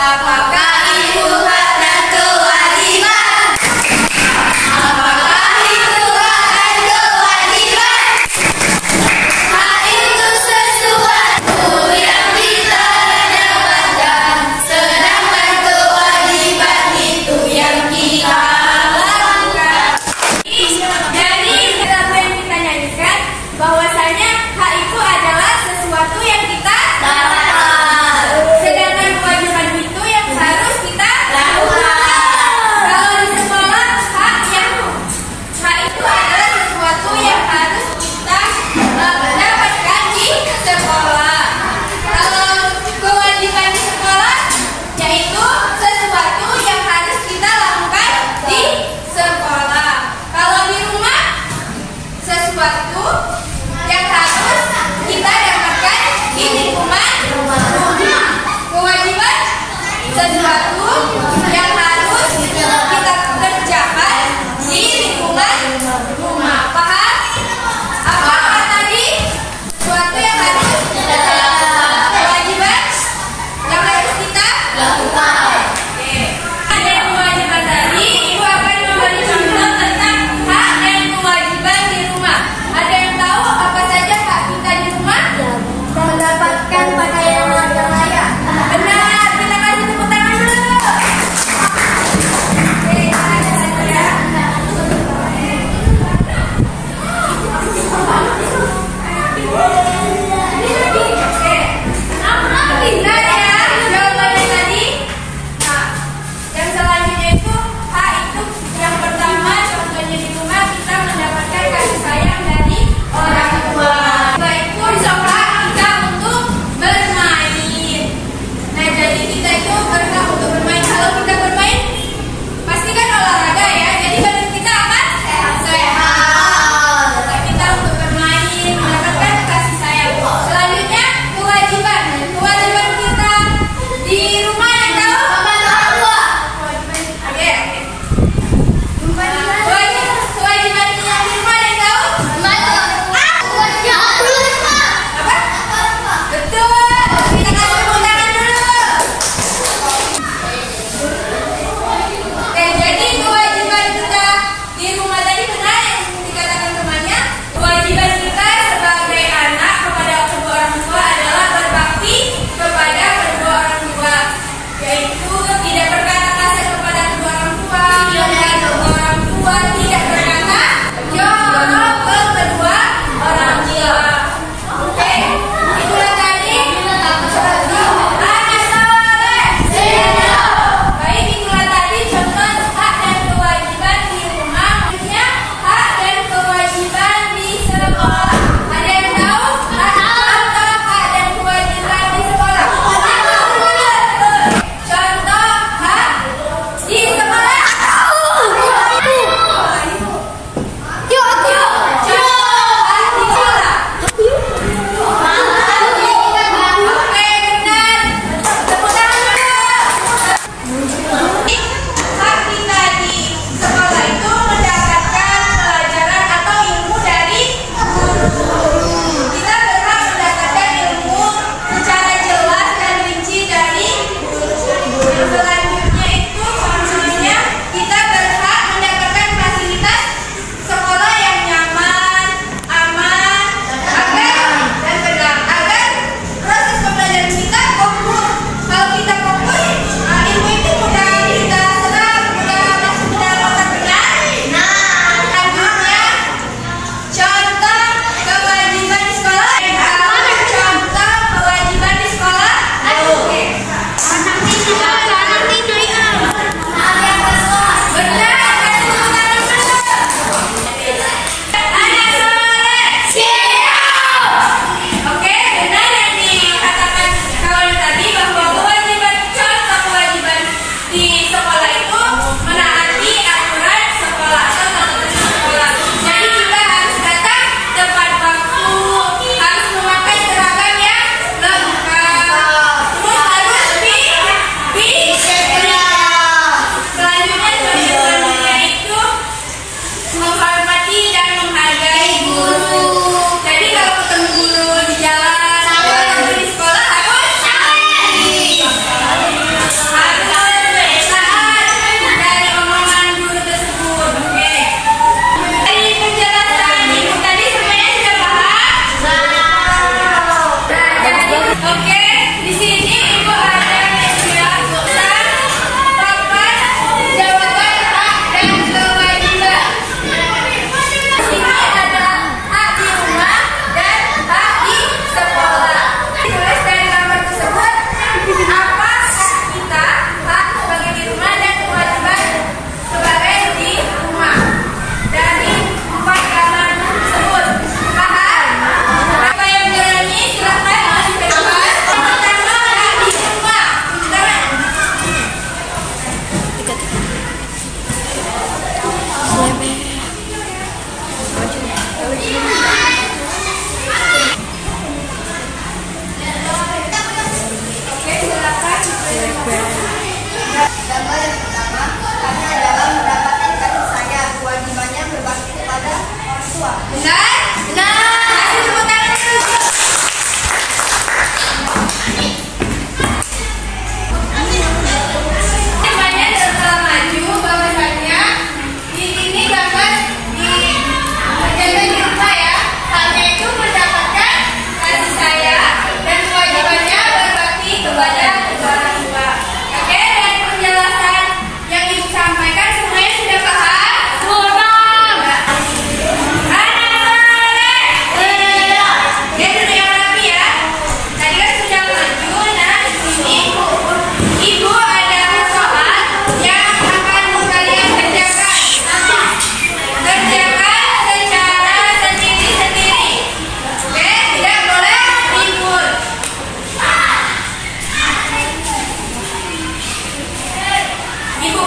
Apakah itu hak dan kewajiban? Apakah itu hak dan kewajiban? Hak itu sesuatu yang kita dapatkan, sedangkan kewajiban itu yang kita lakukan. Jadi apa yang kita nyanyikan bahwasanya hak itu adalah sesuatu yang kita dapat, sedangkan kewajiban itu yang harus kita lakukan. Kalau di sekolah hak itu adalah sesuatu yang harus kita dapatkan di sekolah. Kalau kewajiban di sekolah yaitu sesuatu yang harus kita lakukan di sekolah. Kalau di rumah sesuatu yang harus kita dapatkan di lingkungan rumah. Kewajiban sesuatu yang harus kita kerjakan di lingkungan rumah. Paham? Apa tadi? Sesuatu yang harus kita lakukan. Kewajiban yang harus kita lakukan. Oke. Ada kewajiban tadi, Ibu akan memberi contoh tentang hak dan kewajiban di rumah. Ada yang tahu apa saja hak kita di rumah? Mendapatkan pakaian yang layak. Benar, kita kasih tepuk tangan dulu. Oke, ada ya. Oke. Benar ya jawabannya tadi. Gambar yang pertama, kami adalah mendapatkan kasih sayang. Kewajibannya berbakti kepada orang tua. Benar? Benar. Kasih tepuk tangan dulu. Namanya adalah maju bahwasanya ini gambar dijaga di rumah ya. Halnya itu mendapatkan kasih sayang dan kewajibannya berbakti kepada orang tua. Oke, dan penjelasan yang ibu sampaikan semuanya sudah paham? Sudah. Anak soleh. Dia duduk yang rapi ya. Tadi kan sudah maju. Nah, ini ibu ada soal yang akan kalian kerjakan. Kerjakan secara sendiri-sendiri. Oke, tidak boleh ribut. Ibu